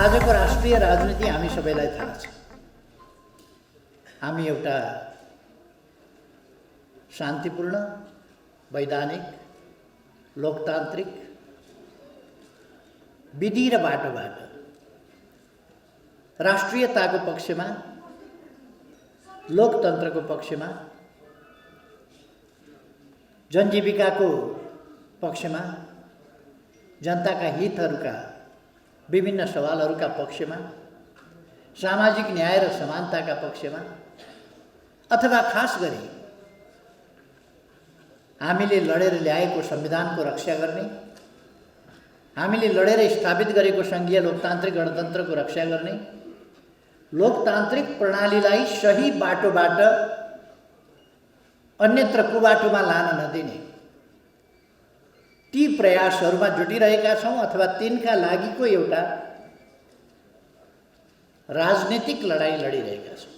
आजको राष्ट्रिय राजनीति हामी सबैलाई थाहा छ। हामी एउटा शान्तिपूर्ण, वैधानिक, लोकतान्त्रिक, विधि र बाटोबाट राष्ट्रियताको पक्षमा, लोकतन्त्रको पक्षमा, जनजीविकाको पक्षमा, जनताका हितहरूका विभिन्न सवालहरूका पक्षमा, सामाजिक न्याय र समानताका पक्षमा, अथवा खास गरी हामीले लडेर ल्याएको संविधानको रक्षा गर्ने, हामीले लडेर स्थापित गरेको सङ्घीय लोकतान्त्रिक गणतन्त्रको रक्षा गर्ने, लोकतान्त्रिक प्रणालीलाई सही बाटोबाट अन्यत्र कुबाटोमा लान नदिने ती प्रयासहरूमा जुटिरहेका छौँ अथवा तिनका लागिको एउटा राजनीतिक लडाईँ लडिरहेका छौँ।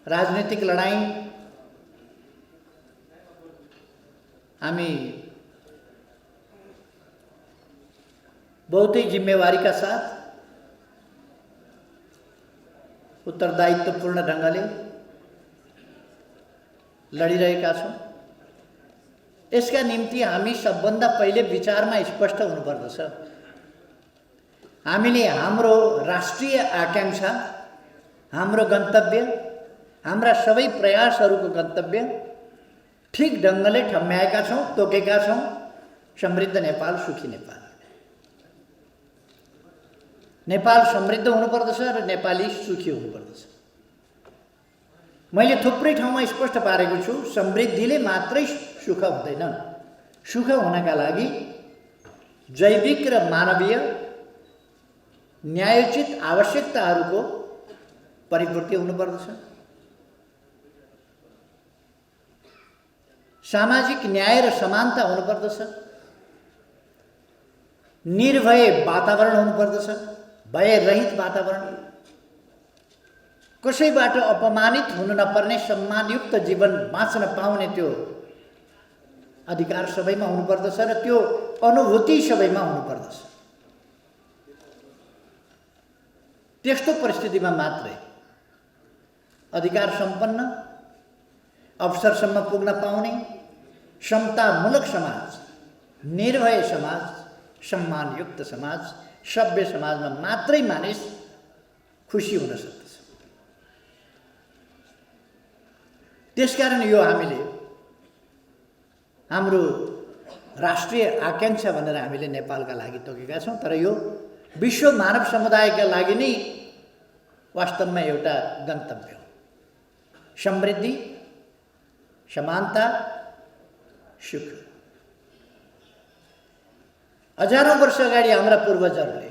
राजनीतिक लडाईँ हामी बहुतै जिम्मेवारीका साथ, उत्तरदायित्वपूर्ण ढङ्गले लडिरहेका छौँ। यसका निम्ति हामी सबभन्दा पहिले विचारमा स्पष्ट हुनुपर्दछ। हामीले हाम्रो राष्ट्रिय आकांक्षा, हाम्रो गन्तव्य, हाम्रा सबै प्रयासहरूको गन्तव्य ठिक ढङ्गले ठम्म्याएका छौँ, तोकेका छौँ। समृद्ध नेपाल, सुखी नेपाल। नेपाल समृद्ध हुनुपर्दछ र नेपाली सुखी हुनुपर्दछ। मैले थुप्रै ठाउँमा स्पष्ट पारेको छु, समृद्धिले मात्रै सुख हुँदैन। सुख हुनका लागि जैविक र मानवीय न्यायोचित आवश्यकताहरूको परिपूर्ति हुनुपर्दछ। सामाजिक न्याय र समानता हुनुपर्दछ। निर्भय वातावरण हुनुपर्दछ, भयरहित वातावरण। कसैबाट अपमानित हुनु नपर्ने, सम्मानयुक्त जीवन बाँच्न पाउने त्यो अधिकार सबैमा हुनुपर्दछ र त्यो अनुभूति सबैमा हुनुपर्दछ। त्यस्तो परिस्थितिमा मात्रै अधिकार सम्पन्न, अवसरसम्म पुग्न पाउने समतामूलक समाज, निर्भय समाज, सम्मानयुक्त समाज, सभ्य समाजमा मात्रै मानिस खुसी हुन सक्दछ। त्यसकारण यो हामीले हाम्रो राष्ट्रिय आकांक्षा भनेर हामीले नेपालका लागि तोकेका छौँ। तर यो विश्व मानव समुदायका लागि नै वास्तवमा एउटा गन्तव्य हो। समृद्धि, समानता, सुख। हजारौँ वर्ष अगाडि हाम्रा पूर्वजहरूले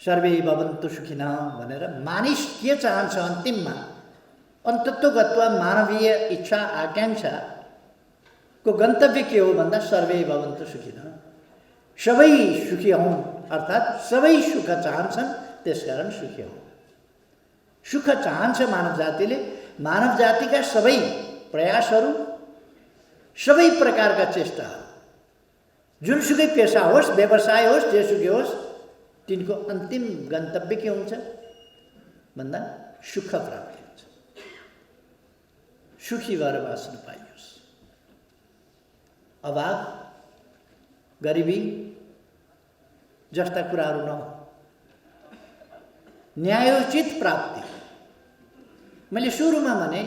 सर्वे भवन्तु सुखिनः भनेर मानिस के चाहन्छ अन्तिममा, अन्तत्वगत्वा मानवीय इच्छा आकांक्षाको गन्तव्य के हो भन्दा सर्वे भवन्तु सुखिनः, सबै सुखी हुन्, अर्थात् सबै सुख चाहन्छन्, त्यसकारण सुखी हुन्। सुख चाहन्छ मानव जातिले। मानव जातिका सबै प्रयासहरू, सबै प्रकारका चेष्टाहरू, जुनसुकै पेसा होस्, व्यवसाय होस्, जेसुकै होस्, तिनको अन्तिम गन्तव्य के हुन्छ भन्दा सुख प्राप्ति हुन्छ। सुखी भएर बाँच्न पाइयोस्। अभाव, गरिबी जस्ता कुराहरू नहुन्। न्यायोचित प्राप्ति। मैले सुरुमा भने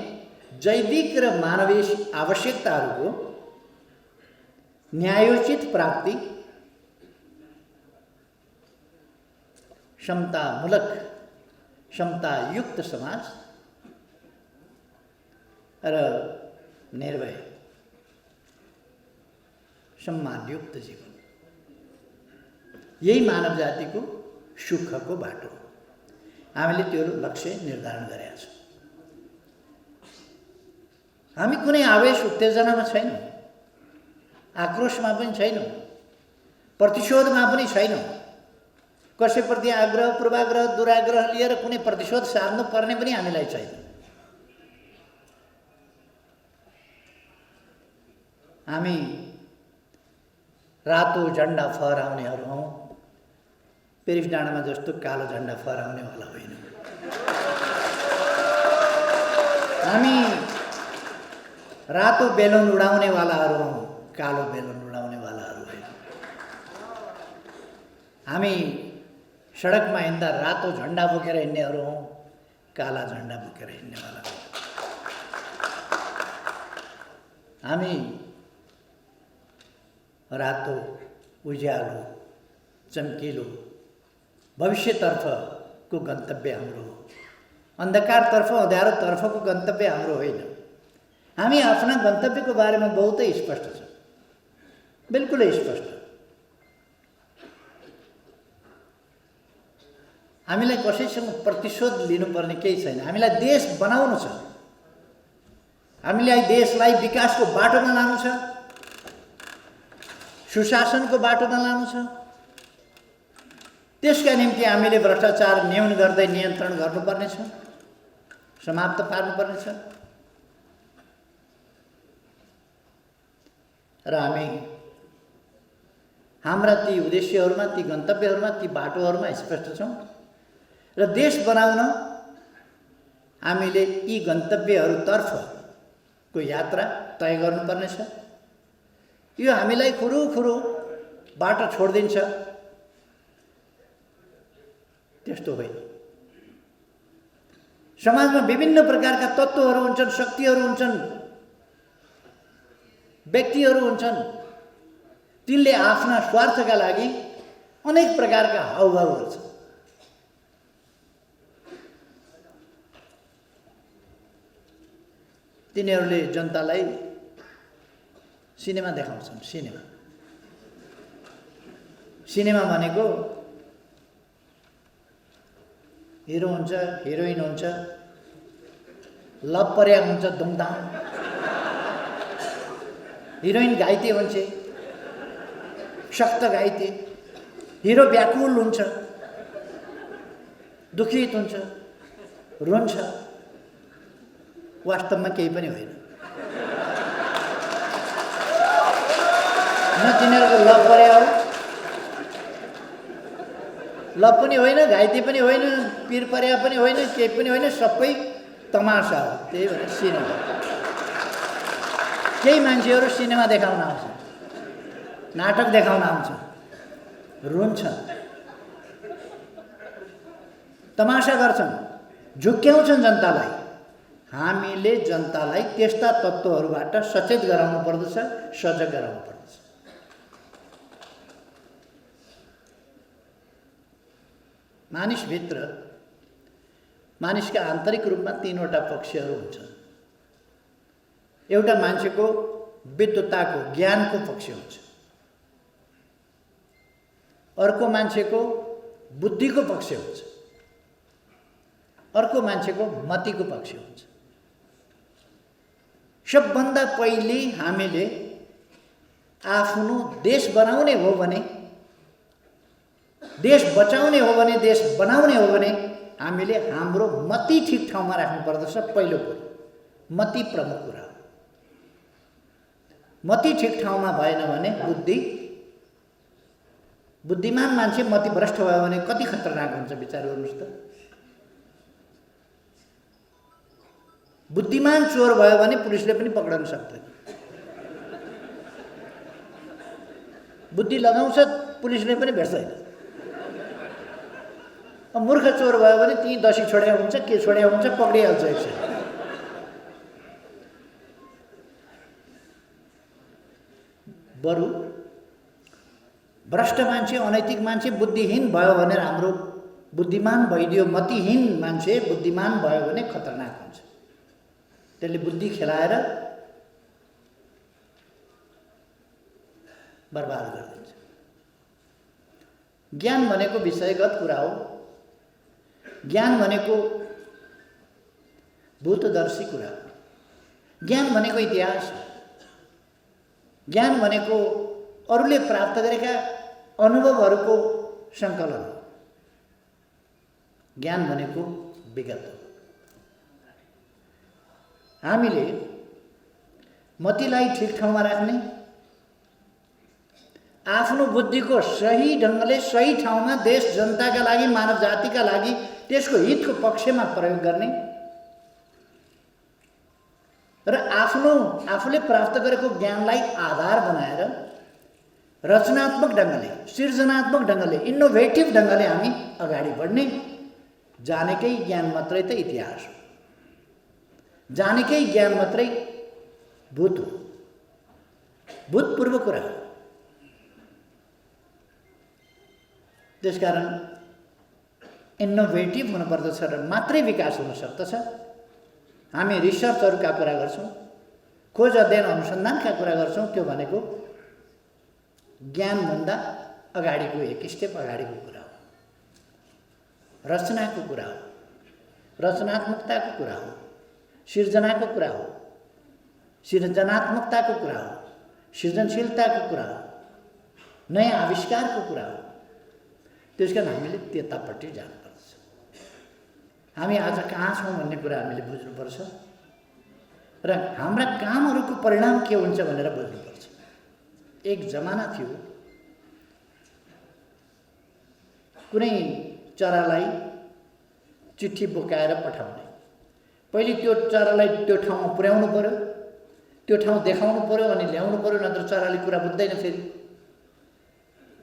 जैविक र मानवीय आवश्यकताहरूको न्यायोचित प्राप्ति, समतामूलक, समतायुक्त समाज र निर्भय, सम्मानयुक्त जीवन, यही मानव जातिको सुखको बाटो हो। हामीले त्यो लक्ष्य निर्धारण गरेका छौँ। हामी कुनै आवेश उत्तेजनामा छैनौँ, आक्रोशमा पनि छैनौँ, प्रतिशोधमा पनि छैनौँ। कसैप्रति आग्रह, पूर्वाग्रह, दुराग्रह लिएर कुनै प्रतिशोध सार्नु पर्ने पनि हामीलाई छैन। हामी रातो झन्डा फहराउनेहरू हौँ, पेरिस डाँडामा जस्तो कालो झन्डा फहराउनेवाला होइन। हामी रातो बेलुन उडाउनेवालाहरू हौँ, कालो बेलुन उडाउनेवालाहरू होइन। हामी सडकमा हिँड्दा रातो झन्डा बोकेर हिँड्नेहरू हौँ, काला झन्डा बोकेर हिँड्नेवाला होइन। हामी रातो, उज्यालो, चम्किलो भविष्यतर्फको गन्तव्य हाम्रो हो, अन्धकारतर्फ अँध्यारोतर्फको गन्तव्य हाम्रो होइन। हामी आफ्ना गन्तव्यको बारेमा बहुतै स्पष्ट छ, बिल्कुलै स्पष्ट। हामीलाई कसैसँग प्रतिशोध लिनुपर्ने केही छैन। हामीलाई देश बनाउनु छ, हामीलाई देशलाई विकासको बाटोमा लानु छ, सुशासनको बाटोमा लानु छ। त्यसका निम्ति हामीले भ्रष्टाचार न्यून गर्दै नियन्त्रण गर्नुपर्नेछ, समाप्त पार्नुपर्नेछ। र हामी हाम्रा ती उद्देश्यहरूमा, ती गन्तव्यहरूमा, ती बाटोहरूमा स्पष्ट छौँ। र देश बनाउन हामीले यी गन्तव्यहरूतर्फको यात्रा तय गर्नुपर्नेछ। यो हामीलाई खुरुखुरु बाटो छोडिदिन्छ त्यस्तो होइन। समाजमा विभिन्न प्रकारका तत्त्वहरू हुन्छन्, शक्तिहरू हुन्छन्, व्यक्तिहरू हुन्छन्। तिनले आफ्ना स्वार्थका लागि अनेक प्रकारका हाउभाउ गर्छन्। तिनीहरूले जनतालाई सिनेमा देखाउँछन्। सिनेमा भनेको हिरो हुन्छ, हिरोइन हुन्छ, लभ पर्या हुन्छ, दुमदाम। हिरोइन घाइते हुन्छ, शक्त घाइते। हिरो व्याकुल हुन्छ, दुखित हुन्छ, रुन्छ। वास्तवमा केही पनि होइन। न तिनीहरूको लभ पर्या हो, लभ पनि होइन, घाइते पनि होइन, पिर पर्या पनि होइन, केही पनि होइन, सबै तमासा हो। त्यही भएर सिनेमा। केही मान्छेहरू सिनेमा देखाउन आउँछन्, नाटक देखाउन आउँछन्, रुन्छन्, तमासा गर्छन्, झुक्क्याउँछन् जनतालाई। हामीले जनतालाई त्यस्ता तत्त्वहरूबाट सचेत गराउनु पर्दछ, सजग गराउनु पर्दछ। मानिसभित्र, मानिसका आन्तरिक रूपमा तीनवटा पक्षहरू हुन्छन्। एउटा मान्छेको विद्वत्ताको, ज्ञानको पक्ष हुन्छ। अर्को मान्छेको बुद्धिको पक्ष हुन्छ। अर्को मान्छेको मतिको पक्ष हुन्छ। सबभन्दा पहिले हामीले आफ्नो देश बनाउने हो भने, देश बचाउने हो भने, देश बनाउने हो भने हामीले हाम्रो मति ठिक ठाउँमा राख्नु पर्दछ। पहिलो कुरो मति प्रमुख कुरा हो। मति ठिक ठाउँमा भएन भने बुद्धिमान मान्छे मति भ्रष्ट भयो भने कति खतरनाक हुन्छ विचार गर्नुहोस् त। बुद्धिमान चोर भयो भने पुलिसले पनि पक्राउन सक्दैन। बुद्धि लगाउँछ पुलिसले पनि भेट्दैन। मूर्ख चोर भयो भने ती दसी छोड्या हुन्छ, के छोड्या हुन्छ, पक्रिहाल्छ एकछिन। बरु भ्रष्ट मान्छे, अनैतिक मान्छे, बुद्धिहीन भयो भने राम्रो बुद्धिमान भइदियो। मतिहीन मान्छे बुद्धिमान भयो भने खतरनाक हुन्छ। त्यसले बुद्धि खेलाएर बर्बाद गरिदिन्छ। ज्ञान भनेको विषयगत कुरा हो। ज्ञान भनेको भूतदर्शी कुरा हो। ज्ञान भनेको इतिहास हो। ज्ञान भनेको अरूले प्राप्त गरेका अनुभवहरूको सङ्कलन हो। ज्ञान भनेको विगत हो। हामीले मतिलाई ठिक ठाउँमा राख्ने, आफ्नो बुद्धिको सही ढङ्गले सही ठाउँमा देश जनताका लागि, मानव जातिका लागि, त्यसको हितको पक्षमा प्रयोग गर्ने र आफूले प्राप्त गरेको ज्ञानलाई आधार बनाएर रचनात्मक ढङ्गले, सृजनात्मक ढङ्गले, इनोभेटिभ ढङ्गले हामी अगाडि बढ्ने। जानेकै ज्ञान मात्रै त इतिहास हो, जानेकै ज्ञान मात्रै भूत हो, भूतपूर्व कुरा हो। त्यसकारण इनोभेटिभ हुनुपर्दछ र मात्रै विकास हुन सक्दछ। हामी रिसर्चहरूका कुरा गर्छौँ, खोज अध्ययन अनुसन्धानका कुरा गर्छौँ, त्यो भनेको ज्ञानभन्दा अगाडिको एक स्टेप अगाडिको कुरा हो, रचनाको कुरा हो, रचनात्मकताको कुरा हो, सिर्जनाको कुरा हो, सृजनात्मकताको कुरा हो, सृजनशीलताको कुरा हो, नयाँ आविष्कारको कुरा हो। त्यसकारण हामीले त्यतापट्टि जानुपर्छ। हामी आज कहाँ छौँ भन्ने कुरा हामीले बुझ्नुपर्छ र हाम्रा कामहरूको परिणाम के हुन्छ भनेर बुझ्नुपर्छ। एक जमाना थियो, कुनै चरालाई चिठी बोकाएर पठाउने, पहिले त्यो चरालाई त्यो ठाउँमा पुर्याउनु पर्यो, त्यो ठाउँ देखाउनु पर्यो अनि ल्याउनु पर्यो, नत्र चराले कुरा बुझ्दैन। फेरि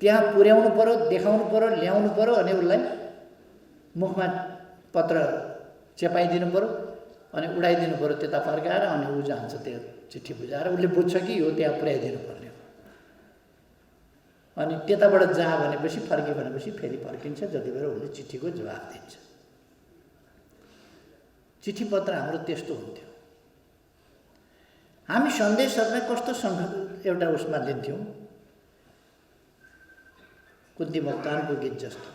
त्यहाँ पुर्याउनु पर्यो, देखाउनु पर्यो, ल्याउनु पर्यो अनि उसलाई मुखमा पत्र चेपाइदिनु पर्यो अनि उडाइदिनु पर्यो त्यता फर्काएर, अनि ऊ जान्छ त्यो चिठी बुझाएर। उसले बुझ्छ कि यो त्यहाँ पुर्याइदिनु पर्ने हो। अनि त्यताबाट जा भनेपछि फर्क्यो भनेपछि फेरि फर्किन्छ, जति बेला उसले चिठीको जवाब दिन्छ। चिठी पत्र हाम्रो त्यस्तो हुन्थ्यो। हामी सन्देशहरूलाई कस्तो एउटा उसमा लिन्थ्यौँ, कुन्ती मोक्तानको गीत जस्तो,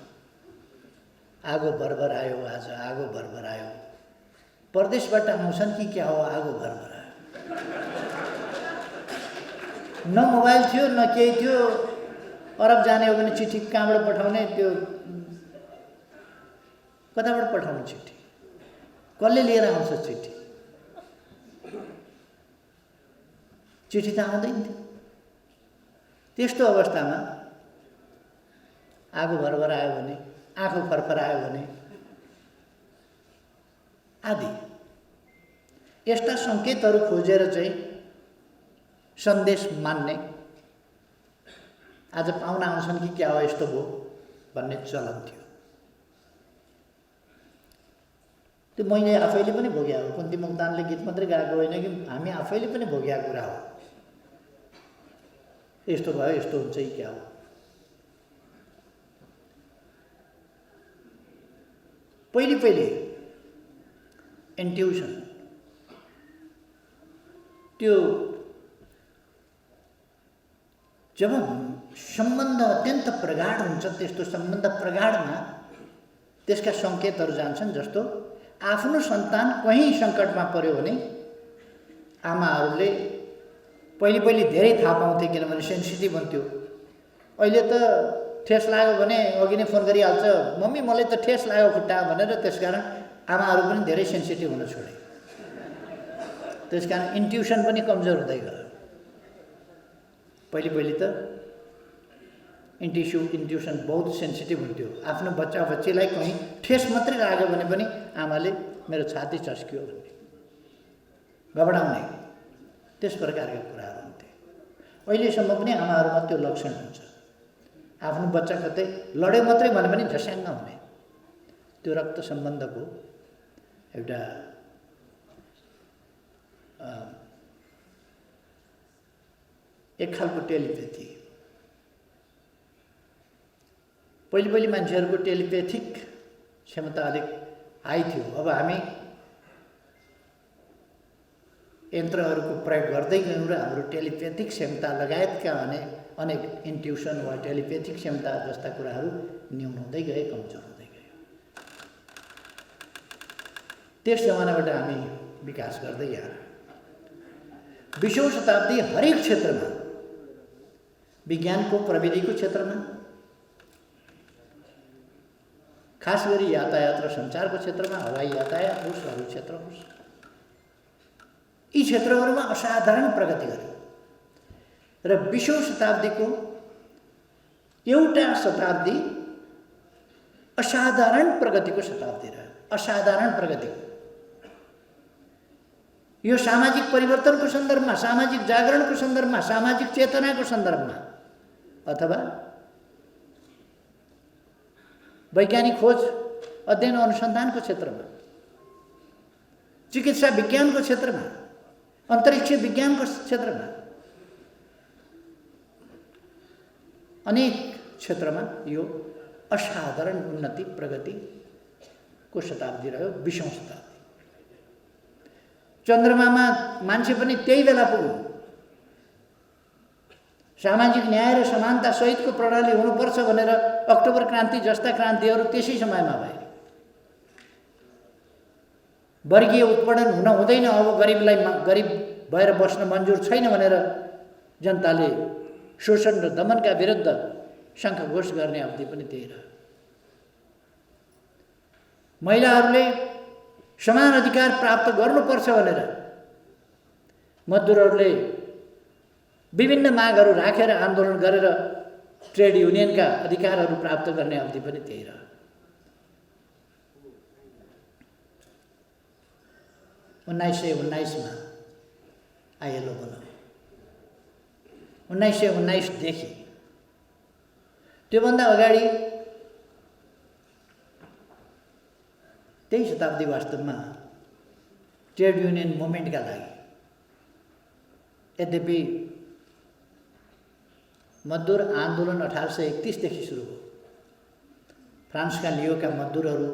आगो भरभर आयो आज, आगो भरभर आयो, परदेशबाट आउँछन् कि क्या हो, आगो भरभर आयो। न मोबाइल थियो न केही थियो। अरब जाने हो भने चिठी कहाँबाट पठाउने, त्यो कताबाट पठाउने चिठी, कसले लिएर आउँछ चिठी, चिठी त आउँदैन थियो। त्यस्तो अवस्थामा आगो भरभर आयो भने, आँखो फरफर आयो भने आदि यस्ता सङ्केतहरू खोजेर चाहिँ सन्देश मान्ने, आज पाहुना आउँछन् कि क्या हो यस्तो भयो भन्ने चलन थियो। त्यो मैले आफैले पनि भोग्या हो। कुन्ती मोक्तानले गीत मात्रै गाएको होइन कि हामी आफैले पनि भोग्या कुरा हो। यस्तो भयो, यस्तो हुन्छ कि क्या हो। पहिले इन्ट्युसन, त्यो जब सम्बन्ध अत्यन्त प्रगाढ हुन्छ, त्यस्तो सम्बन्ध प्रगाढमा त्यसका सङ्केतहरू जान्छन्। जस्तो आफ्नो सन्तान कहीँ सङ्कटमा पर्यो भने आमाहरूले पहिले धेरै थाहा पाउँथे, किनभने सेन्सिटिभ हुन्थ्यो। अहिले त ठेस लाग्यो भने अघि नै फोन गरिहाल्छ, मम्मी मलाई त ठेस लाग्यो खुट्टा भनेर। त्यसकारण आमाहरू पनि धेरै सेन्सिटिभ हुन छोडे। त्यसकारण इन्ट्युसन पनि कमजोर हुँदै गयो। पहिले त इन्ट्युसन बहुत सेन्सिटिभ हुन्थ्यो। आफ्नो बच्चाबच्चीलाई कहीँ ठेस मात्रै लाग्यो भने पनि आमाले मेरो छाती चस्कियो भन्ने, घबडाउने, त्यस प्रकारका कुराहरू हुन्थे। अहिलेसम्म पनि आमाहरूमा त्यो लक्षण हुन्छ। आफ्नो बच्चा कतै लड्यो मात्रै भने पनि झस्याङ्ग हुने, त्यो रक्त सम्बन्धको एउटा एक खालको टेलिपेथी। पहिले मान्छेहरूको टेलिपेथिक क्षमता अलिक हाई थियो। अब हामी यन्त्रहरूको प्रयोग गर्दै गयौँ र हाम्रो टेलिपेथिक क्षमता लगायतका अनेक इन्ट्युसन वा टेलिपेथिक क्षमता जस्ता कुराहरू न्यून हुँदै गए, कमजोर हुँदै गए। त्यस जमानाबाट हामी विकास गर्दै आयौँ। 20औं शताब्दी हरेक क्षेत्रमा, विज्ञानको प्रविधिको क्षेत्रमा, खास गरी यातायात र सञ्चारको क्षेत्रमा, हवाई यातायात होस्, अरू क्षेत्र होस्, यी क्षेत्रहरूमा असाधारण प्रगति गर्यो। र 20औं शताब्दीको एउटा शताब्दी असाधारण प्रगतिको शताब्दी रह्यो, असाधारण प्रगति। यो सामाजिक परिवर्तनको सन्दर्भमा, सामाजिक जागरणको सन्दर्भमा, सामाजिक चेतनाको सन्दर्भमा अथवा वैज्ञानिक खोज अध्ययन अनुसन्धानको क्षेत्रमा, चिकित्सा विज्ञानको क्षेत्रमा, अन्तरिक्ष विज्ञानको क्षेत्रमा, अनेक क्षेत्रमा यो असाधारण उन्नति प्रगतिको शताब्दी रह्यो, 20औं शताब्दी। चन्द्रमामा मान्छे पनि त्यही बेला पुग्यो। सामाजिक न्याय र समानता सहितको प्रणाली हुनुपर्छ भनेर अक्टोबर क्रान्ति जस्ता क्रान्तिहरू त्यसै समयमा भए। वर्गीय उत्पीडन हुन हुँदैन, अब गरिबलाई गरिब भएर बस्न मन्जुर छैन भनेर जनताले शोषण र दमनका विरुद्ध शङ्खघोष गर्ने अवधि पनि त्यही रह्यो। महिलाहरूले समान अधिकार प्राप्त गर्नुपर्छ भनेर मजदुरहरूले विभिन्न मागहरू राखेर आन्दोलन गरेर ट्रेड युनियनका अधिकारहरू प्राप्त गर्ने अवधि पनि त्यही रह्यो। 1919 मा आइएलओ बन्यो। 1919 देखि त्योभन्दा अगाडि त्यही शताब्दी वास्तवमा ट्रेड युनियन मुभमेन्टका लागि, यद्यपि मजदुर आन्दोलन 1831 देखि सुरु भयो। फ्रान्सका लियोका मजदुरहरू,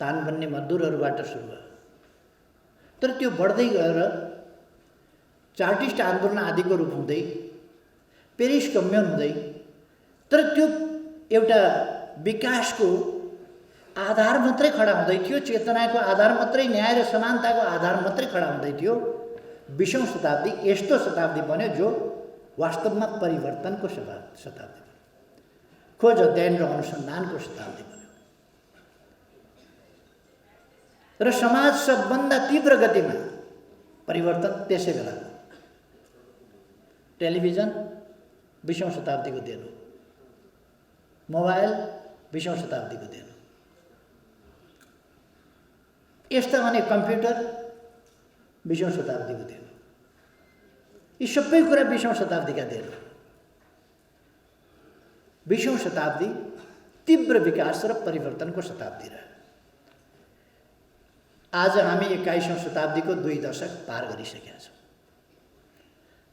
तान बन्ने मजदुरहरूबाट सुरु भयो। तर त्यो बढ्दै गएर चार्टिस्ट आन्दोलन आदिको रूप हुँदै पेरिस कम्युन हुँदै, तर त्यो एउटा विकासको आधार मात्रै खडा हुँदै थियो, चेतनाको आधार मात्रै, न्याय र समानताको आधार मात्रै खडा हुँदै थियो। 20औं शताब्दी यस्तो शताब्दी बन्यो जो वास्तवमा परिवर्तनको शताब्दी बन्यो, खोज अध्ययन र अनुसन्धानको शताब्दी बन्यो। र समाज सबभन्दा तीव्र गतिमा परिवर्तन त्यसै बेला। टेलिभिजन 20औं शताब्दीको देन हो, मोबाइल 20औं शताब्दीको देन हो, यस्ता अनेक कम्प्युटर 20औं शताब्दीको देन हो। यी सबै कुरा 20औं शताब्दीका देन हो। 20औं शताब्दी तीव्र विकास र परिवर्तनको शताब्दी रह्यो। आज हामी 21औं शताब्दीको 2 दशक पार गरिसकेका छौँ।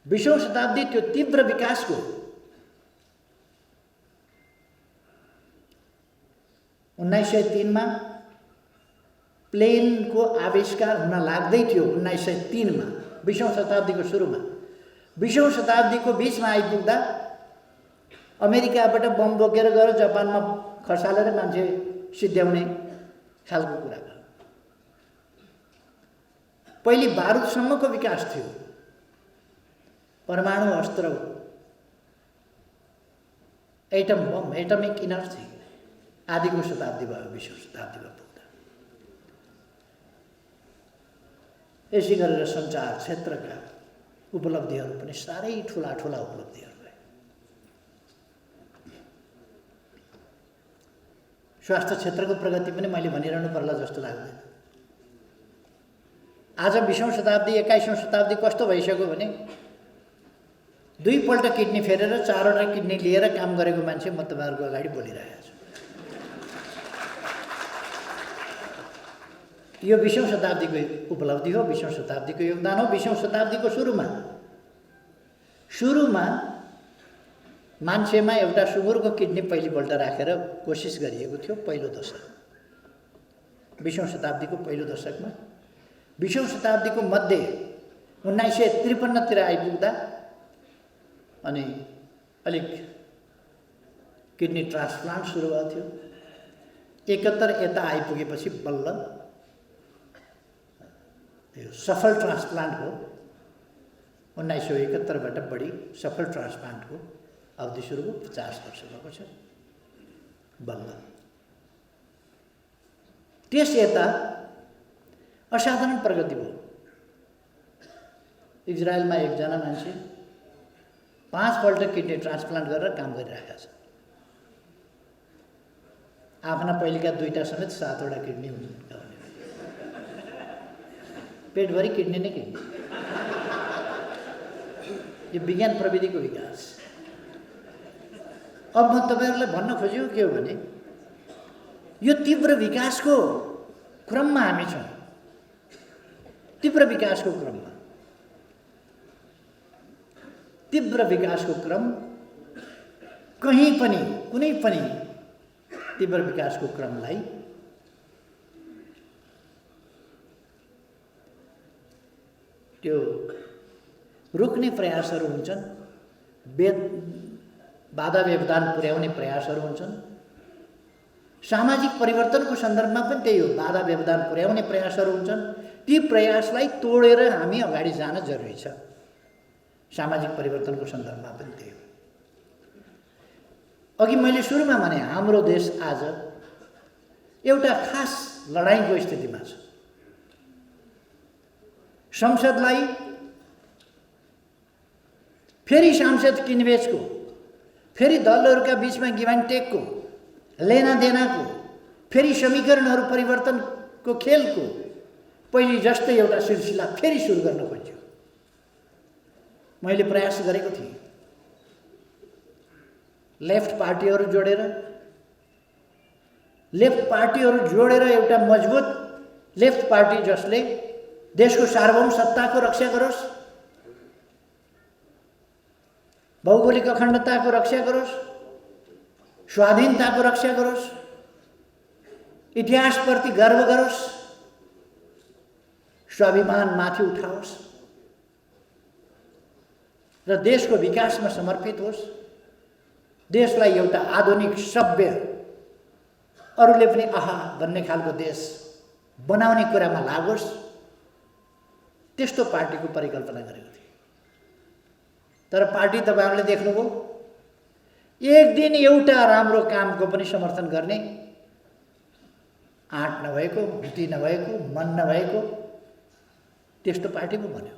20औं शताब्दी त्यो तीव्र विकासको 1903 मा प्लेनको आविष्कार हुन लाग्दै थियो। 1903 मा 20औं शताब्दीको सुरुमा, 20औं शताब्दीको बीचमा आइपुग्दा अमेरिकाबाट बम बोकेर गएर जापानमा खसालेर मान्छे सिद्ध्याउने खालको कुरा भयो। पहिले बारुदसम्मको विकास थियो, परमाणु अस्त्र, एटम बम, एटमिक इनर्जी आदिको शताब्दी भयो 20औं शताब्दीमा पुग्दा। यसै गरेर सञ्चार क्षेत्रका उपलब्धिहरू पनि साह्रै ठुला ठुला उपलब्धिहरू भए। स्वास्थ्य क्षेत्रको प्रगति पनि मैले भनिरहनु पर्ला जस्तो लाग्दैन। आज 20औं शताब्दी 21औं शताब्दी कस्तो भइसक्यो भने 2 पल्ट किडनी फेरेर 4वटा किडनी लिएर काम गरेको मान्छे म तपाईँहरूको अगाडि बोलिरहेको छु। यो 20औं शताब्दीको उपलब्धि हो, 20औं शताब्दीको योगदान हो। 20औं शताब्दीको सुरुमा मान्छेमा एउटा सुँगुरको किडनी पहिलोपल्ट राखेर कोसिस गरिएको थियो पहिलो दशक, 20औं शताब्दीको पहिलो दशकमा। 20औं शताब्दीको मध्य 1953 तिर आइपुग्दा अनि अलिक किडनी ट्रान्सप्लान्ट सुरु भएको थियो। 71 यता आइपुगेपछि बल्ल यो सफल ट्रान्सप्लान्ट हो। 1971 बाट बढी सफल ट्रान्सप्लान्टको अवधि सुरु भयो। 50 वर्ष भएको छ बल्ल। त्यस यता असाधारण प्रगति भयो। इजरायलमा एकजना मान्छे 5 पल्ट किडनी ट्रान्सप्लान्ट गरेर काम गरिरहेका छन्। आफ्ना पहिलेका 2टा समेत 7वटा किडनी हुन्। पेटभरि किडनी नै किडनी। यो विज्ञान प्रविधिको विकास। अब म तपाईहरुलाई भन्न खोजेको के हो भने यो तीव्र विकासको क्रममा हामी छौँ। तीव्र विकासको क्रममा, तीव्र विकासको क्रम कहीँ पनि कुनै पनि तीव्र विकासको क्रमलाई त्यो रोक्ने प्रयासहरू हुन्छन्, बाधा व्यवधान पुर्याउने प्रयासहरू हुन्छन्। सामाजिक परिवर्तनको सन्दर्भमा पनि त्यही हो, बाधा व्यवधान पुर्याउने प्रयासहरू हुन्छन्। ती प्रयासलाई तोडेर हामी अगाडि जान जरुरी छ। सामाजिक परिवर्तनको सन्दर्भमा पनि त्यही हो। अघि मैले सुरुमा भने हाम्रो देश आज एउटा खास लडाईँको स्थितिमा छ। संसदलाई फेरि सांसद किनबेचको, फेरि दलहरूका बीचमा गिभ एन्ड टेकको, लेना देनाको, फेरि समीकरणहरू परिवर्तनको खेलको पहिले जस्तै एउटा सिलसिला फेरि सुरु गर्न खोज्यो। मैले प्रयास गरेको थिएँ लेफ्ट पार्टीहरू जोडेर एउटा मजबुत लेफ्ट पार्टी जसले देशको सार्वभौम सत्ताको रक्षा गरोस्, भौगोलिक अखण्डताको रक्षा गरोस्, स्वाधीनताको रक्षा गरोस्, इतिहासप्रति गर्व गरोस्, स्वाभिमान माथि उठाओस् र देशको विकासमा समर्पित होस्। देशलाई एउटा आधुनिक सभ्य, अरूले पनि आहा भन्ने खालको देश बनाउने कुरामा लागोस्, त्यस्तो पार्टीको परिकल्पना गरेको थिए। तर पार्टी तपाईहरुले देख्नुभयो, एक दिन एउटा राम्रो कामको पनि समर्थन गर्ने आँट नभएको, बुद्धि नभएको, मन नभएको त्यस्तो पार्टी पो बन्यो।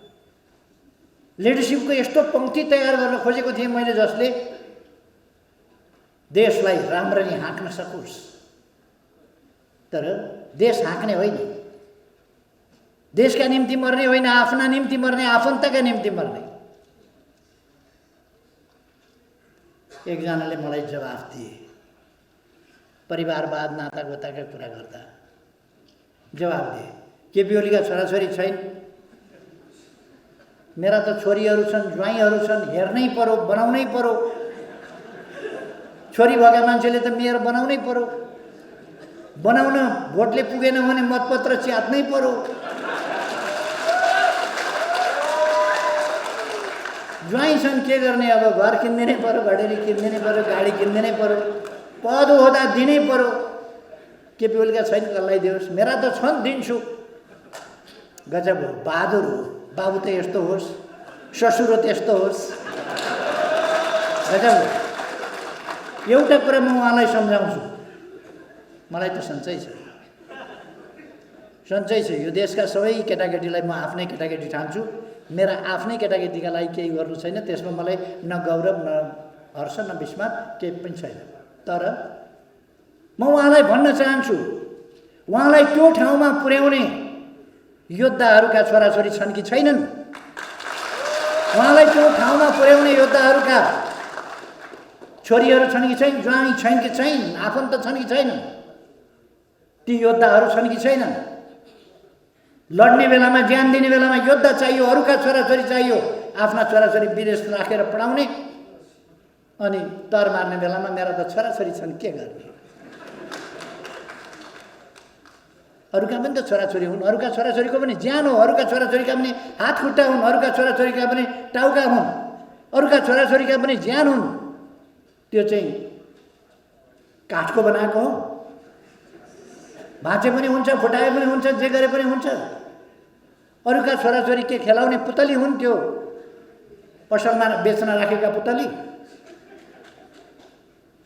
लिडरशिपको यस्तो पंक्ति तयार गर्न खोजेको थिएँ मैले जसले देशलाई राम्ररी हाँक्न सकोस्। तर देश हाँक्ने होइन, देशका निम्ति मर्ने होइन, आफ्ना निम्ति मर्ने, आफन्तका निम्ति मर्ने। एकजनाले मलाई जवाफ दिए, परिवारवाद नातागोताका कुरा गर्दा जवाफ दिए, केपी ओलीका छोराछोरी छैन, मेरा त छोरीहरू छन्, ज्वाइँहरू छन्, हेर्नै पर्यो, बनाउनै पर्यो। छोरी भएका मान्छेले त मेयर बनाउनै पर्यो, बनाउन भोटले पुगेन भने मतपत्र च्यात्नै पर्यो। ज्वाइँ छन्, के गर्ने अब, घर किनिदिनै पर्यो, घडेरी किनिदिनै पर्यो, गाडी किनिदिनै पर्यो, पद होदा दिनै पर्यो। केपी ओलीका छैन, कसलाई दियोस्, मेरा त छन्, दिन्छु। गजब हो, बहादुर हो। बाबु त यस्तो होस्, ससुर त्यस्तो होस्, गजब हो। एउटा कुरा म उहाँलाई सम्झाउँछु, मलाई त सन्चै छ, सन्चै छ। यो देशका सबै केटाकेटीलाई म आफ्नै केटाकेटी ठान्छु। मेरा आफ्नै केटाकेटीका लागि केही गर्नु छैन, त्यसमा मलाई न गौरव, न हर्ष, न विस्मात केही पनि छैन। तर म उहाँलाई भन्न चाहन्छु, उहाँलाई त्यो ठाउँमा पुर्याउने योद्धाहरूका छोराछोरी छन् कि छैनन्? उहाँलाई त्यो ठाउँमा पुर्याउने योद्धाहरूका छोरीहरू छन् कि छैन, ज्वाइँ छैन कि छैन, आफन्त छन् कि छैनन्? ती योद्धाहरू छन् कि छैनन्? लड्ने बेलामा, ज्यान दिने बेलामा योद्धा चाहियो, अरूका छोराछोरी चाहियो। आफ्ना छोराछोरी विदेश राखेर पढाउने, अनि तर मार्ने बेलामा मेरा त छोराछोरी छन्, के गर्ने? अरूका पनि त छोराछोरी हुन्, अरूका छोराछोरीको पनि ज्यान हो, अरूका छोराछोरीका पनि हात खुट्टा हुन्, अरूका छोराछोरीका पनि टाउका हुन्, अरूका छोराछोरीका पनि ज्यान हुन्। त्यो चाहिँ काठको बनाएको हो, भाँचे पनि हुन्छ, फुटाए पनि हुन्छ, जे गरे पनि हुन्छ। अरूका छोराछोरी के खेलाउने पुतली हुन्? त्यो पसलमा बेच्न राखेका पुतली,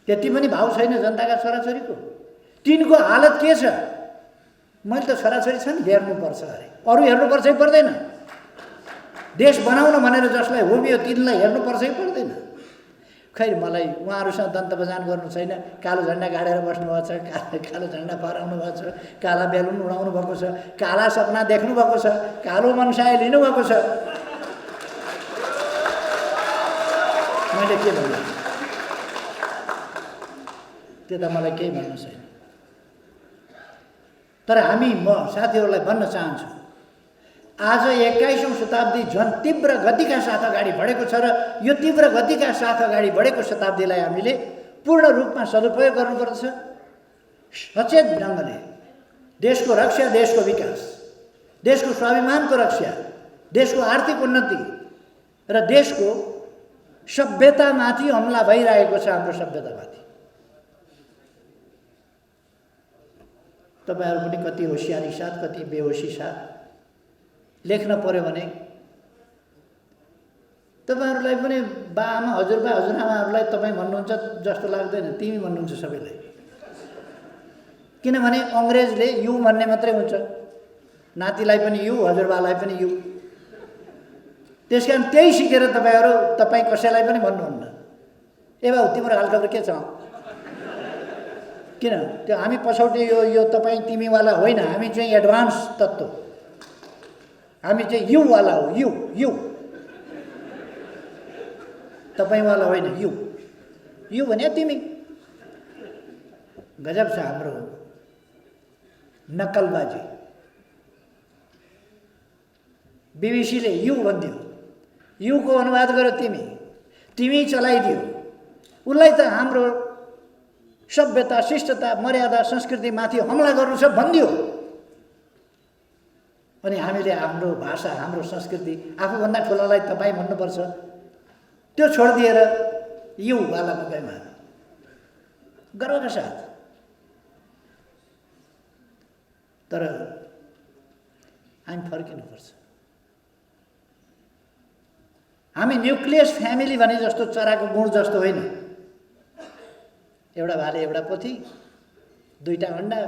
त्यति पनि भाउ छैन जनताका छोराछोरीको। तिनको हालत के छ? मैले त छोराछोरी छन्, हेर्नुपर्छ अरे, अरू हेर्नुपर्छ कि पर्दैन? देश बनाउन भनेर जसलाई होमियो तिनलाई हेर्नुपर्छ कि पर्दैन? खै मलाई उहाँहरूसँग दन्त बजान गर्नु छैन। कालो झन्डा गाडेर बस्नुभएको छ, कालो झन्डा फहराउनु भएको छ, काला बेलुन उडाउनु भएको छ, काला सपना देख्नु भएको छ, कालो मनसाय लिनुभएको छ। मैले के भन्नु? त्यो त मलाई केही भन्नु छैन। तर म साथीहरूलाई भन्न चाहन्छु, आज 21औं शताब्दी झन् तीव्र गतिका साथ अगाडि बढेको छ र यो तीव्र गतिका साथ अगाडि बढेको शताब्दीलाई हामीले पूर्ण रूपमा सदुपयोग गर्नुपर्छ। सचेत ढङ्गले देशको रक्षा, देशको विकास, देशको स्वाभिमानको रक्षा, देशको आर्थिक उन्नति र देशको सभ्यतामाथि हमला भइरहेको छ। हाम्रो सभ्यतामाथि तपाईहरु पनि कति होशियारी साथ, कति बेहोसी साथ लेख्न पर्यो भने तपाईहरुलाई पनि बाआमा, हजुरबा, हजुरआमाहरुलाई तपाई भन्नुहुन्छ जस्तो लाग्दैन, तिमी भन्नुहुन्छ सबैलाई। किनभने अंग्रेजले यु भन्ने मात्रै हुन्छ, नातिलाई पनि यु, हजुरबालाई पनि यु। त्यसकारण त्यही सिकेर तपाई कसैलाई पनि भन्नुहुन्न, ए बाउ तिम्रो हालखबर के छ? किन? त्यो हामी पछौटे यो तपाई तिमीवाला होइन, हामी चाहिँ एडभान्स तत्त्व, हामी चाहिँ यु वाला हो। यु तपाईवाला होइन, यु भने तिमी। गजब छ हाम्रो नक्कलबाजी। बीबीसीले यु भन्दियो, युको अनुवाद गर्यो तिमी चलाइदियो। उसलाई त हाम्रो सभ्यता, शिष्टता, मर्यादा, संस्कृतिमाथि हमला गर्नु छ भनिदियो। अनि हामीले हाम्रो भाषा, हाम्रो संस्कृति, आफूभन्दा ठुलालाई तपाईँ भन्नुपर्छ, त्यो छोडिदिएर यु वालामा गएमा गर्वका साथ। तर हामी फर्किनुपर्छ। हामी न्युक्लियस फ्यामिली भने जस्तो चराको गुण जस्तो होइन। एउटा भाले, एउटा पोथी, दुईटा अण्डा,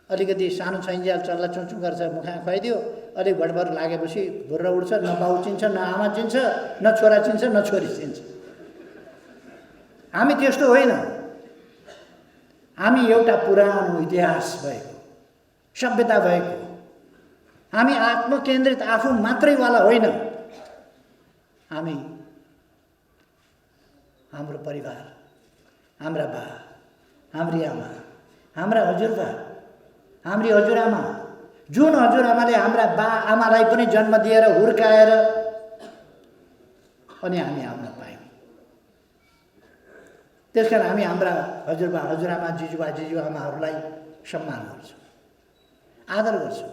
अलिकति सानो छैन्जेल चल्ला चुचु गर्छ, मुखा खुवाइदियो, अलिक भडभर लागेपछि भुर्र उड्छ, न बाउ चिन्छ, न आमा चिन्छ, न छोरा चिन्छ, न छोरी चिन्छ। हामी त्यस्तो होइन। हामी एउटा पुरानो इतिहास भएको, सभ्यता भएको, हामी आत्मकेन्द्रित आफू मात्रैवाला होइन। हामी हाम्रो परिवार, हाम्रा बा, हाम्री आमा, हाम्रा हजुरबा, हाम्री हजुरआमा, जुन हजुरआमाले हाम्रा बा आमालाई पनि जन्म दिएर हुर्काएर अनि हामी आउन पायौँ। त्यसकारण हामी हाम्रा हजुरबा, हजुरआमा, जिजुबा, जिजुआमाहरूलाई सम्मान गर्छौँ, आदर गर्छौँ।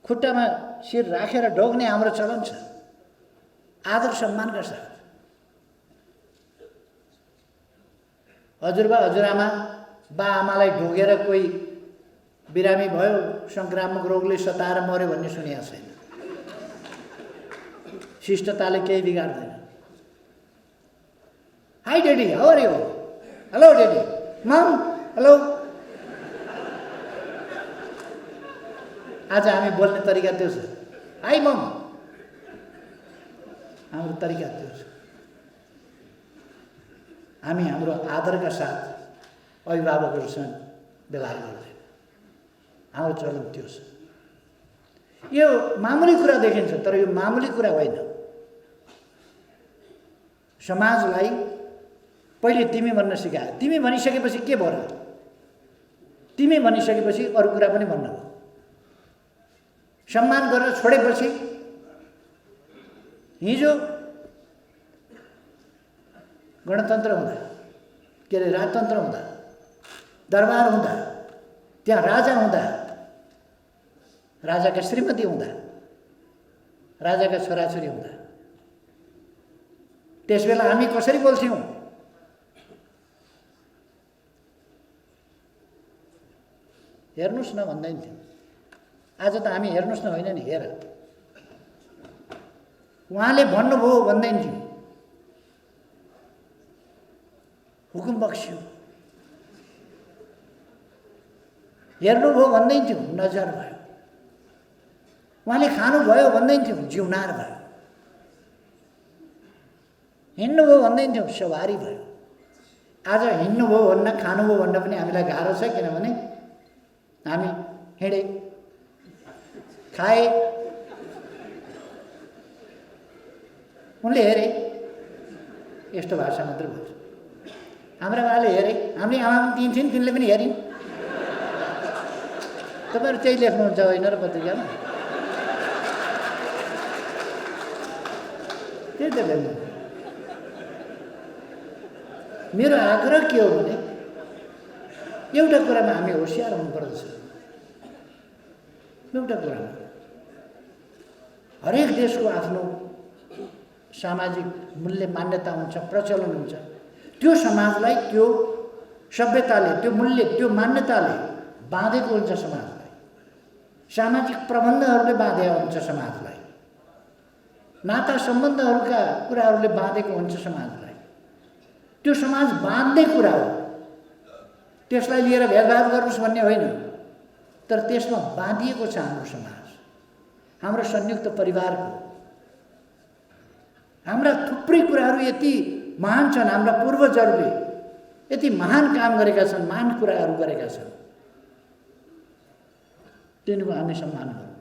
खुट्टामा शिर राखेर ढोग्ने हाम्रो चलन छ, आदर सम्मानका साथ। हजुरबा, हजुरआमा, बा आमालाई ढोगेर कोही बिरामी भयो, संक्रामक रोगले सताएर मर्यो भन्ने सुनिएको छैन। शिष्टताले केही बिगार्दैन। Hi daddy, how are you? Hello daddy, mum, hello. आज हामी बोल्ने तरिका त्यो छ। हाई मम, हाम्रो तरिका त्यो छ। हामी हाम्रो आदरका साथ अभिभावकहरूसँग व्यवहार गर्दैन। हाम्रो चलन त्यो छ। यो मामुली कुरा देखिन्छ, तर यो मामुली कुरा होइन। समाजलाई पहिले तिमी भन्न सिकायो। तिमी भनिसकेपछि के भयो र? तिमी भनिसकेपछि अरू कुरा पनि भन्नु भयो। सम्मान गरेर छोडेपछि, हिजो गणतन्त्र हुँदा, के अरे राजतन्त्र हुँदा, दरबार हुँदा, त्यहाँ राजा हुँदा, राजाका श्रीमती हुँदा, राजाका छोराछोरी हुँदा, त्यसबेला हामी कसरी बोल्थ्यौँ? हेर्नुस् न भन्दैन थियौँ। आज त हामी हेर्नुस् न होइन नि, हेर उहाँले भन्नुभयो भन्दैन थियौँ। हुकुम बक्स्यो, हेर्नुभयो भन्दैन थियौँ, नजर भयो। उहाँले खानुभयो भन्दैन थियो, जिउनार भयो। हिँड्नुभयो भन्दैन थियो, सवारी भयो। आज हिँड्नुभयो भन्न, खानुभयो भन्न पनि हामीलाई गाह्रो छ, किनभने हामी हिँडे, खाए, उनले हेरे, यस्तो भाषा मात्र बोल्छ। हाम्रा बाले हेरे, हामीले आमा दिन्छन्, तिनले पनि हेरिन्। तपाईँहरू त्यही लेख्नुहुन्छ होइन र पत्रिकामा? त्यही त लेख्नु। मेरो आग्रह के हो भने एउटा कुरामा हामी होसियार हुनुपर्दछ। एउटा कुरामा हरेक देशको आफ्नो सामाजिक मूल्य मान्यता हुन्छ, प्रचलन हुन्छ। त्यो समाजलाई त्यो सभ्यताले, त्यो मूल्य, त्यो मान्यताले बाँधेको हुन्छ समाजलाई। सामाजिक प्रबन्धहरूले बाँधेको हुन्छ समाजलाई। नाता सम्बन्धहरूका कुराहरूले बाँधेको हुन्छ समाजलाई। त्यो समाज बाँध्ने कुरा हो, त्यसलाई लिएर भेदभाव गर्नुहोस् भन्ने होइन। तर त्यसमा बाँधिएको छ हाम्रो समाज, हाम्रो संयुक्त परिवारको। हाम्रा थुप्रै कुराहरू यति महान छन्, हाम्रा पूर्वजहरूले यति महान काम गरेका छन्, महान कुराहरू गरेका छन्। तिनको हामी सम्मान गरौँ,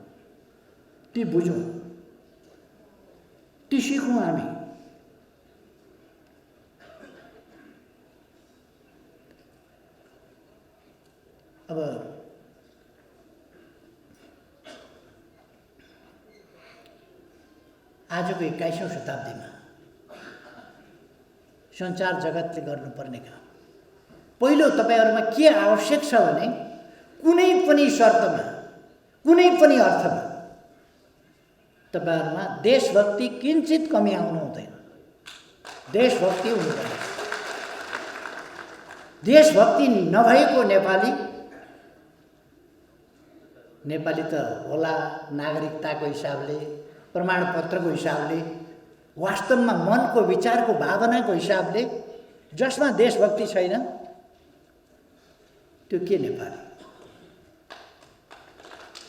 ती बुझौँ, ती सिकौँ हामी। अब आजको 21औं शताब्दीमा सञ्चार जगतले गर्नुपर्ने काम, पहिलो तपाईहरुमा के आवश्यक छ भने कुनै पनि शर्तमा, कुनै पनि अर्थमा तपाईहरुमा देशभक्ति किञ्चित कमी आउनु हुँदैन। देशभक्ति हुनुपर्छ। देशभक्ति नभएको नेपाली त होला नागरिकताको हिसाबले, प्रमाणपत्रको हिसाबले, वास्तवमा मनको विचारको भावनाको हिसाबले जसमा देशभक्ति छैन त्यो के नेपाली।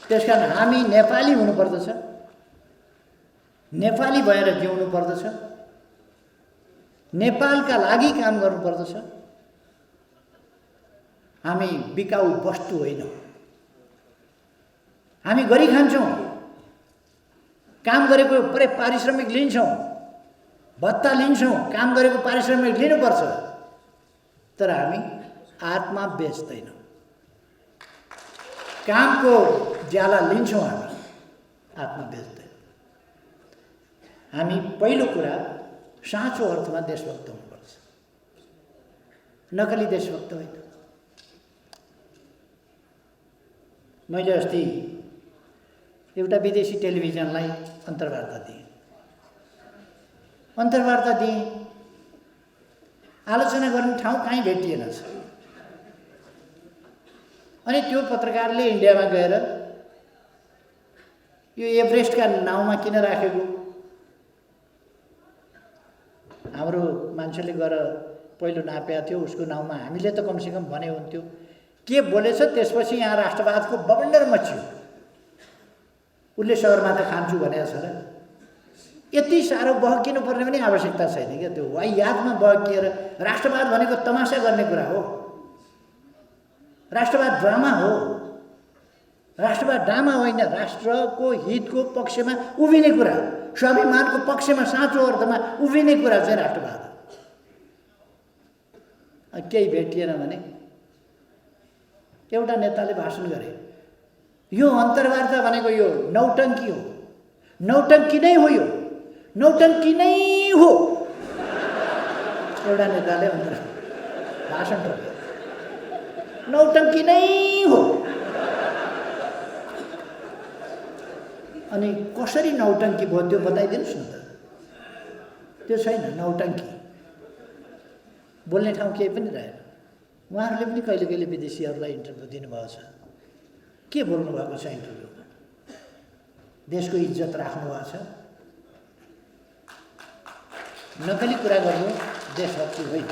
त्यसकारण हामी नेपाली हुनुपर्दछ, नेपाली भएर जिउनु पर्दछ, नेपालका लागि काम गर्नुपर्दछ। हामी बिकाउ वस्तु होइन। हामी गरी खान्छौँ, काम गरेको पारिश्रमिक लिन्छौँ, भत्ता लिन्छौँ, काम गरेको पारिश्रमिक लिनुपर्छ। तर हामी आत्मा बेच्दैनौँ, कामको ज्याला लिन्छौँ, हामी आत्मा बेच्दैनौँ। हामी पहिलो कुरा साँचो अर्थमा देशभक्त हुनुपर्छ, नकली देशभक्त होइन। मैले अस्ति एउटा विदेशी टेलिभिजनलाई अन्तर्वार्ता दिएँ। आलोचना गर्ने ठाउँ कहीँ भेटिएन छ। अनि त्यो पत्रकारले इन्डियामा गएर यो एभरेस्टका नाउँमा किन राखेको, हाम्रो मान्छेले गएर पहिलो नाप्या थियो उसको नाउँमा, हामीले त कमसेकम भने हुन्थ्यो। के बोलेछ त्यसपछि यहाँ राष्ट्रवादको बबन्डर मच्यो। उसले सगरमाथा खान्छु भनेको छ र यति साह्रो बहकिनु पर्ने पनि आवश्यकता छैन क्या। त्यो वाहियातमा बहकिएर राष्ट्रवाद भनेको तमासा गर्ने कुरा हो, राष्ट्रवाद ड्रामा हो। राष्ट्रवाद ड्रामा होइन, राष्ट्रको हितको पक्षमा उभिने कुरा, स्वाभिमानको पक्षमा साँचो अर्थमा उभिने कुरा चाहिँ राष्ट्रवाद हो। केही भेटिएन भने एउटा नेताले भाषण गरे, यो अन्तर्वार्ता भनेको यो नौटङ्की हो, नौटङ्की नै हो, यो नौटङ्की नै हो। एउटा नेताले भाषण गरे, नौटङ्की नै हो। अनि कसरी नौटङ्की भयो त्यो बताइदिनुहोस् न त। त्यो छैन, नौटङ्की बोल्ने ठाउँ केही पनि रहेन। उहाँहरूले पनि कहिले कहिले विदेशीहरूलाई इन्टरभ्यू दिनुभएको छ। के बोल्नु भएको छ इन्टरभ्यूमा? देशको इज्जत राख्नु भएको छ। नकली कुरा गर्नु देशभक्ति होइन।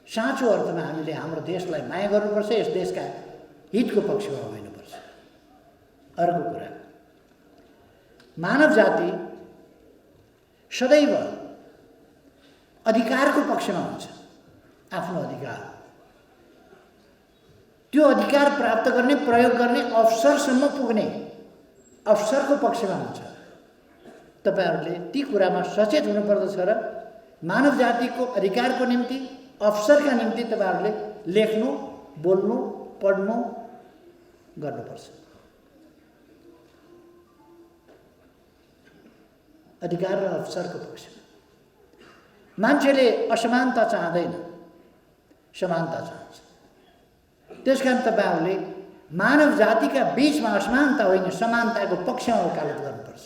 साँचो अर्थमा हामीले हाम्रो देशलाई माया गर्नुपर्छ, यस देशका हितको पक्षमा उभिनुपर्छ। अर्को कुरा, मानव जाति सदैव अधिकारको पक्षमा हुन्छ। आफ्नो अधिकार, त्यो अधिकार प्राप्त गर्ने, प्रयोग गर्ने अवसरसम्म पुग्ने अवसरको पक्षमा हुन्छ। तपाईहरुले ती कुरामा सचेत हुनुपर्दछ र मानव जातिको अधिकारको निम्ति, अवसरका निम्ति तपाईहरुले लेख्नु, बोल्नु, पढ्नु गर्नुपर्छ। अधिकार र अवसरको पक्षमा मान्छेले असमानता चाहँदैन, समानता चाहन्छ। त्यसकारण तपाईहरुले मानव जातिका बीचमा असमानता होइन, समानताको पक्षमा वकालत गर्नुपर्छ।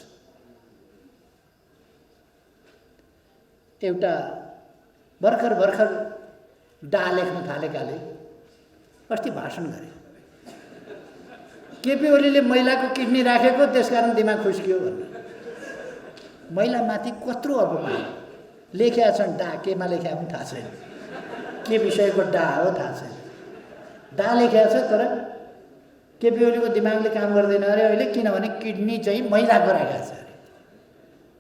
एउटा भर्खर डा लेख्न थालेकाले अस्ति भाषण गरे। केपी ओलीले महिलाको किडनी राखेको त्यसकारण दिमाग खुस्कियो भन्ने। महिलामाथि कत्रो अपमान लेखेका छन्। डा केमा लेखेका पनि थाहा छैन, के विषयको डा हो थाहा छैन। डा लेखेको छ तर केपी ओलीको दिमागले काम गर्दैन अरे अहिले, किनभने किडनी चाहिँ महिलाको राखेको छ अरे।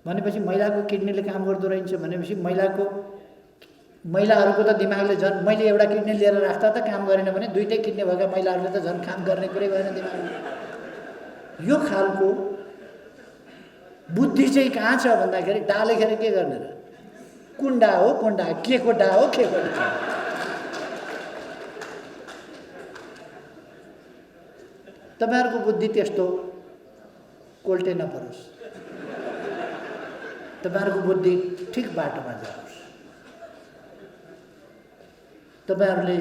भनेपछि महिलाको किडनीले काम गर्दो रहेछ भनेपछि महिलाहरूको त दिमागले झन्, मैले एउटा किडनी लिएर राख्दा त काम गरेन भने दुईटै किडनी भएका महिलाहरूले त झन् काम गर्ने कुरै भएन दिमागले। यो खालको बुद्धि चाहिँ कहाँ छ भन्दाखेरि डा लेखेर के गर्ने र? कुन डा हो, कुन डा, के को डा हो, के को डा। तपाईहरुको बुद्धि त्यस्तो कोल्टे नपरोस्। तपाईहरुको बुद्धि ठिक बाटोमा जाओस्। तपाईहरुले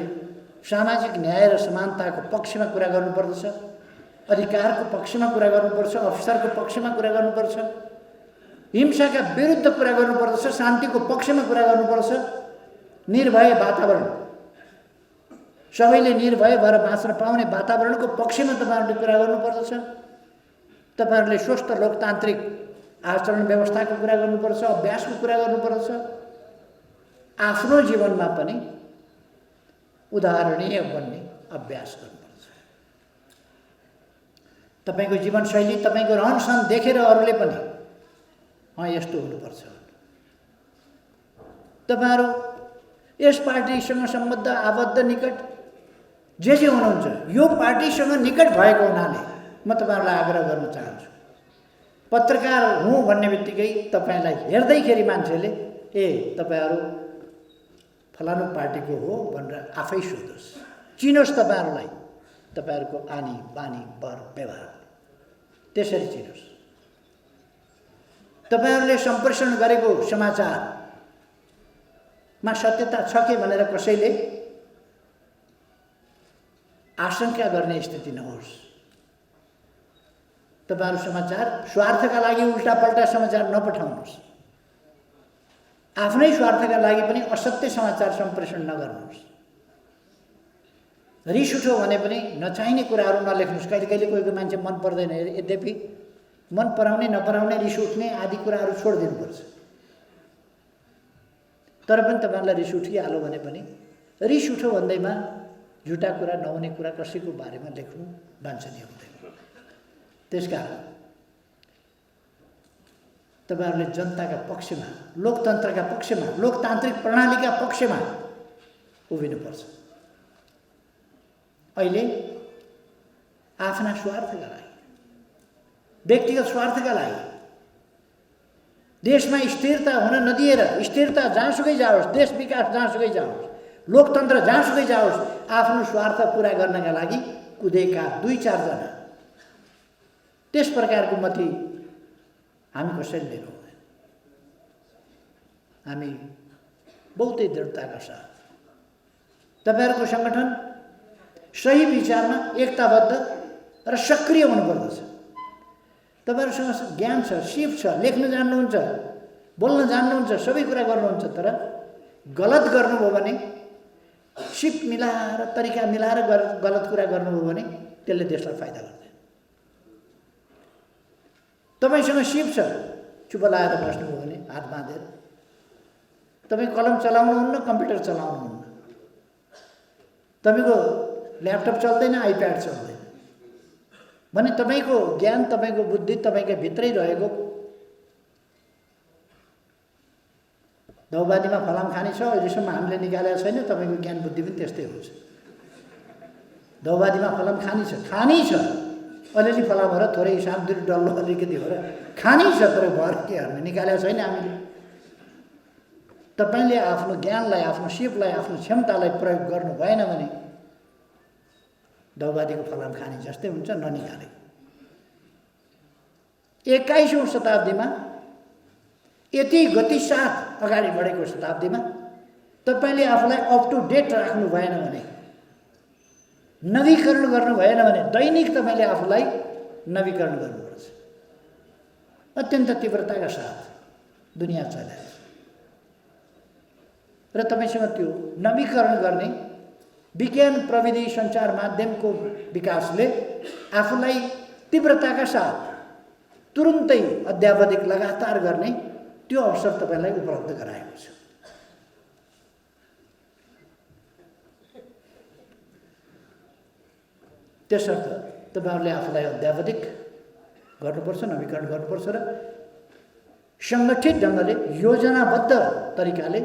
सामाजिक न्याय र समानताको पक्षमा कुरा गर्नुपर्दछ, अधिकारको पक्षमा कुरा गर्नुपर्छ, अवसरको पक्षमा कुरा गर्नुपर्छ, हिंसाका विरुद्ध कुरा गर्नुपर्दछ, शान्तिको पक्षमा कुरा गर्नुपर्छ, निर्भय वातावरण, सबैले निर्भय भएर बाँच्न पाउने वातावरणको पक्षमा तपाईहरुले कुरा गर्नुपर्दछ। तपाईहरुले स्वस्थ लोकतान्त्रिक आचरण व्यवस्थाको कुरा गर्नुपर्छ, अभ्यासको कुरा गर्नुपर्छ। आफ्नो जीवनमा पनि उदाहरणीय बन्ने अभ्यास गर्नुपर्छ। तपाईको जीवनशैली, तपाईको रहनसहन देखेर अरूले पनि यस्तो हुनुपर्छ। तपाईहरु यस पार्टीसँग सम्बद्ध, आबद्ध, निकट जे हुनुहुन्छ, यो पार्टीसँग निकट भएको हुनाले म तपाईहरुलाई आग्रह गर्न चाहन्छु। पत्रकार हुँ भन्ने बित्तिकै तपाईलाई हेर्दैखेरि मान्छेले तपाईहरु फलानु पार्टीको हो भनेर आफै सोधोस्, चिनोस् तपाईहरुलाई, तपाईहरुको आनी बानी वर व्यवहार त्यसरी चिनोस्। तपाईहरुले सम्प्रेषण गरेको समाचारमा सत्यता छ के भनेर कसैले आशंका गर्ने स्थिति नहोस्। तपाईहरु समाचार स्वार्थका लागि उल्टापल्टा समाचार नपठाउनुहोस्। आफ्नै स्वार्थका लागि पनि असत्य समाचार सम्प्रेषण नगर्नुहोस्। रिस उठ्यो भने पनि नचाहिने कुराहरू नलेख्नुहोस्। कहिले कहिले कोहीको मान्छे मन पर्दैन, यद्यपि मन पराउने नपराउने, रिस उठ्ने आदि कुराहरू छोडिदिनुपर्छ। तर पनि तपाईहरुलाई रिस उठिहाल्यो भने पनि रिस उठ्यो भन्दैमा झुटा कुरा, नहुने कुरा कसैको बारेमा लेख्नु वाञ्छनीय हुँदैन। त्यसकारण तपाईहरुले जनताका पक्षमा, लोकतन्त्रका पक्षमा, लोकतान्त्रिक प्रणालीका पक्षमा उभिनुपर्छ। अहिले आफ्ना स्वार्थका लागि, व्यक्तिगत स्वार्थका लागि देशमा स्थिरता हुन नदिएर, स्थिरता जहाँसुकै जाओस्, देश विकास जहाँसुकै जाओस्, लोकतन्त्र जहाँसुकै जाओस्, आफ्नो स्वार्थ पूरा गर्नका लागि कुदेका 2-4 जना, त्यस प्रकारको मती हामी कसैले लिनु हुँदैन। हामी बहुतै दृढताका साथ तपाईहरुको संगठन सही विचारमा एकताबद्ध र सक्रिय हुनुपर्दछ। तपाईहरुसँग ज्ञान छ, सिप छ, लेख्न जान्नुहुन्छ, बोल्न जान्नुहुन्छ, सबै कुरा गर्नुहुन्छ, तर गलत गर्नुभयो भने, सिप मिलाएर, तरिका मिलाएर गलत कुरा गर्नुभयो भने त्यसले देशलाई फाइदा गर्दैन। तपाईसँग सिप छ, चुप लाएर बस्नुभयो भने हात बाँधेर, तपाई कलम चलाउनुहुन्न, कम्प्युटर चलाउनुहुन्न, तपाईको ल्यापटप चल्दैन, आइप्याड चल्दैन, भने तपाईँको ज्ञान, तपाईँको बुद्धि तपाईँकै भित्रै रहेको। दौबादीमा फलाम खानी छ, अहिलेसम्म हामीले निकालेको छैन, तपाईँको ज्ञान बुद्धि पनि त्यस्तै हुन्छ। दौबादीमा फलाम खानी छ, अलिअलि फलाम हो र थोरै हिसाब दुई डल्लो अलिकति हो र खानी छ, तर भर के गर्ने निकालेको छैन हामीले। तपाईँले आफ्नो ज्ञानलाई, आफ्नो सिपलाई, आफ्नो क्षमतालाई प्रयोग गर्नु भएन भने दौबादीको फलाम खानी जस्तै हुन्छ, ननिकाले। 21औं शताब्दीमा यति गतिसाथ अगाडि बढेको शताब्दीमा तपाईँले आफूलाई अप टु डेट राख्नु भएन भने, नवीकरण गर्नु भएन भने, दैनिक तपाईँले आफूलाई नवीकरण गर्नुपर्छ। अत्यन्त तीव्रताका साथ दुनियाँ चलिरहेको छ र तपाईँसँग त्यो नवीकरण गर्ने विज्ञान, प्रविधि, सञ्चार माध्यमको विकासले आफूलाई तीव्रताका साथ तुरुन्तै अध्यावधिक लगातार गर्ने त्यो अवसर तपाईँलाई उपलब्ध गराएको छ। त्यसर्थ तपाईँहरूले आफूलाई अध्यावधिक गर्नुपर्छ, नवीकरण गर्नुपर्छ र सङ्गठित ढङ्गले, योजनाबद्ध तरिकाले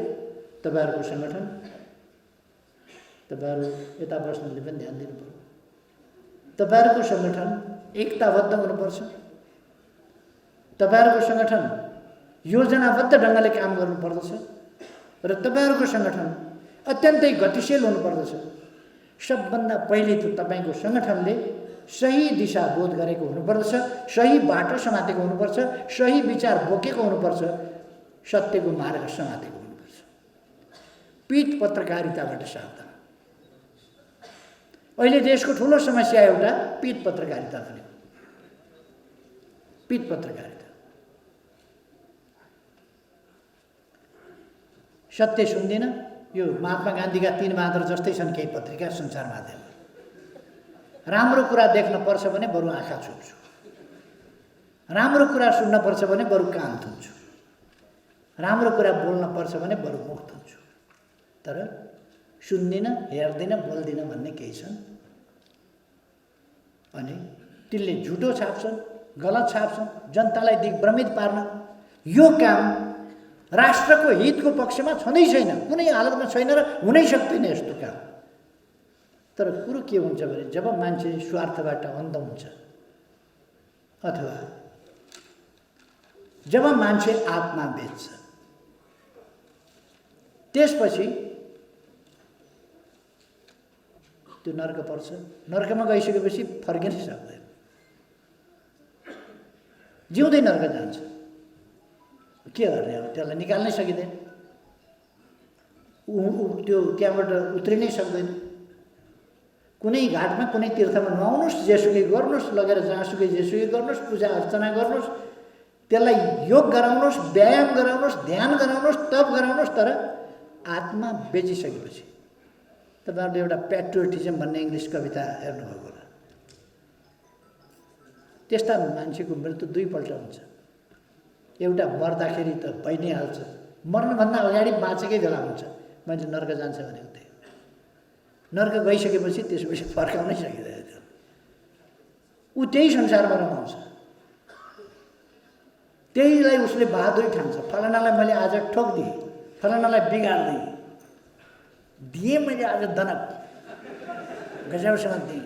तपाईँहरूको सङ्गठन, तपाईँहरू यता बस्नुले पनि ध्यान दिनु पर्यो। तपाईँहरूको सङ्गठन एकताबद्ध हुनुपर्छ। तपाईँहरूको सङ्गठन योजनाबद्ध ढङ्गले काम गर्नुपर्दछ र तपाईँहरूको सङ्गठन अत्यन्तै गतिशील हुनुपर्दछ। सबभन्दा पहिले त तपाईँको सङ्गठनले सही दिशा बोध गरेको हुनुपर्दछ, सही बाटो समातेको हुनुपर्छ, सही विचार बोकेको हुनुपर्छ, सत्यको मार्ग समातेको हुनुपर्छ। पीठ पत्रकारिताबाट सावधान। अहिले देशको ठुलो समस्या एउटा पीठ पत्रकारिता पनि हो। पीठ पत्रकारिता, सत्य सुन्दिन। यो महात्मा गान्धीका 3 मात्र जस्तै छन् केही पत्रिका, सञ्चार माध्यम। राम्रो कुरा देख्न पर्छ भने बरु आँखा छुप्छु, राम्रो कुरा सुन्न पर्छ भने बरु कान थुन्छु, राम्रो कुरा बोल्न पर्छ भने बरु मुख थुन्छु। तर सुन्दिन, हेर्दिन, बोल्दिन भन्ने केही छन्। अनि तिनले झुटो छाप्छन्, गलत छाप्छन्, जनतालाई दिग्भ्रमित पार्न। यो काम राष्ट्रको हितको पक्षमा छँदै छैन, कुनै हालतमा छैन र हुनै सक्दैन यस्तो काम। तर कुरो के हुन्छ भने जब मान्छे स्वार्थबाट अन्ध हुन्छ अथवा जब मान्छे आत्मा बेच्छ, त्यसपछि त्यो नर्क पर्छ। नर्कमा गइसकेपछि फर्किनै सक्दैन, जिउँदै नर्क जान्छ। के गर्ने अब, त्यसलाई निकाल्नै सकिँदैन, त्यो त्यहाँबाट उत्रिनै सक्दैन। कुनै घाटमा, कुनै तीर्थमा नुहाउनुहोस्, जेसुकै गर्नुहोस्, लगेर जहाँसुकै जेसुकै गर्नुहोस्, पूजा अर्चना गर्नुहोस्, त्यसलाई योग गराउनुहोस्, व्यायाम गराउनुहोस्, ध्यान गराउनुहोस्, तप गराउनुहोस्, तर आत्मा बेचिसकेपछि तपाईँहरूले एउटा पेट्रियोटिजम भन्ने इङ्ग्लिस कविता हेर्नुभएको होला। त्यस्ता मान्छेको मृत्यु 2 पल्ट हुन्छ। एउटा मर्दाखेरि त भइ नै हाल्छ, मर्नुभन्दा अगाडि बाँचेकै बेला हुन्छ मान्छे नर्क जान्छ भनेको त्यही। नर्क गइसकेपछि त्यसपछि फर्काउनै सकिँदैन। ऊ त्यही संसारमा रमाउँछ, त्यहीलाई उसले बहादुरी ठान्छ। फलानालाई मैले आज ठोकिदिएँ, फलानालाई बिगार्दिएँ, दिएँ मैले आज दनक, गजबसँग दिएँ,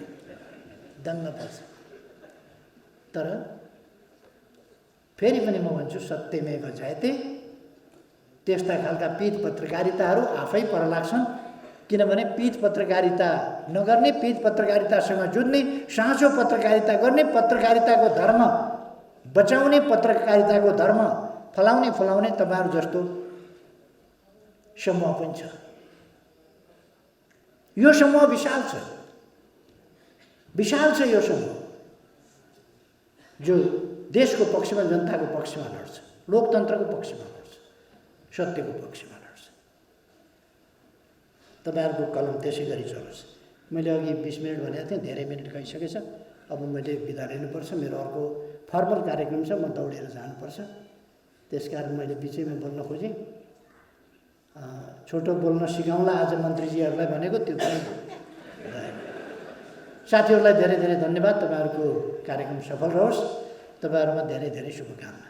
दङ्ग पर्छ। तर फेरि पनि म भन्छु सत्यमेव जयते। त्यस्ता खालका पीठ पत्रकारिताहरू आफै पर लाग्छन्। किनभने पीठ पत्रकारिता नगर्ने, पीठ पत्रकारितासँग जुझ्ने, साँचो पत्रकारिता गर्ने, पत्रकारिताको धर्म बचाउने, पत्रकारिताको धर्म फलाउने तपाईँहरू जस्तो समूह पनि छ। यो समूह विशाल छ, विशाल छ यो समूह, जो देशको पक्षमा, जनताको पक्षमा लड्छ, लोकतन्त्रको पक्षमा लड्छ, सत्यको पक्षमा लड्छ। तपाईँहरूको कलम त्यसै गरी चलोस्। मैले अघि 20 मिनट भनेको थिएँ, धेरै मिनट गइसकेछ। अब मैले बिदा लिनुपर्छ, मेरो अर्को फर्मल कार्यक्रम छ, म दौडेर जानुपर्छ। त्यसकारण मैले बिचैमा बोल्न खोजेँ। छोटो बोल्न सिकाउँला आज मन्त्रीजीहरूलाई भनेको, त्यो पनि साथीहरूलाई धेरै धेरै धन्यवाद। तपाईँहरूको कार्यक्रम सफल रहोस्। तपाईँहरूमा धेरै धेरै शुभकामना।